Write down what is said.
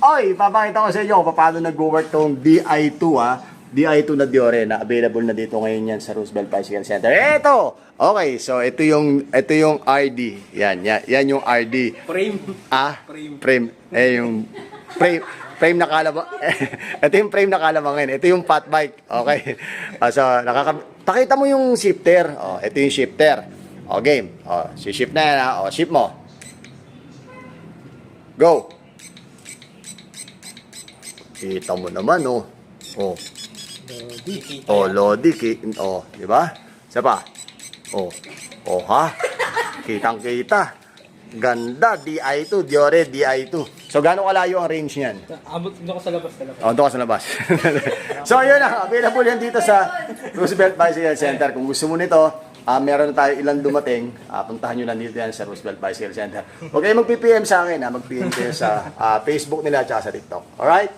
Oy, papakita ko sa inyo kung paano nag-work tong DI2 ha. DI2 na Diore na available na dito ngayon yan sa Roosevelt Bicycle Center. Eto! Okay, so ito yung RD. Yan yung RD. Frame. Frame. Yung frame na kalabang. Ito yung frame na kalabangin. Ito yung fat bike. Okay. So, pakita mo yung shifter. Ito yung shifter. Game. Si-shift na yan ha. Shift mo. Go. Kita mo naman, Lodi. Di ba? Isa pa. Ha? Kitang-kita. Ganda, DI2, Diore DI2. So, gaano kalayo ang range niyan? Abot doon ka sa labas talaga. Doon ka sa labas. So, yun na. Available yan dito sa Roosevelt Bicycle Center. Kung gusto mo nito, meron na tayo ilang dumating. Puntahan nyo lang dito yan sa Roosevelt Bicycle Center. Huwag kayo mag-PM sa akin. Mag-PM kayo sa Facebook nila at sa TikTok. Alright?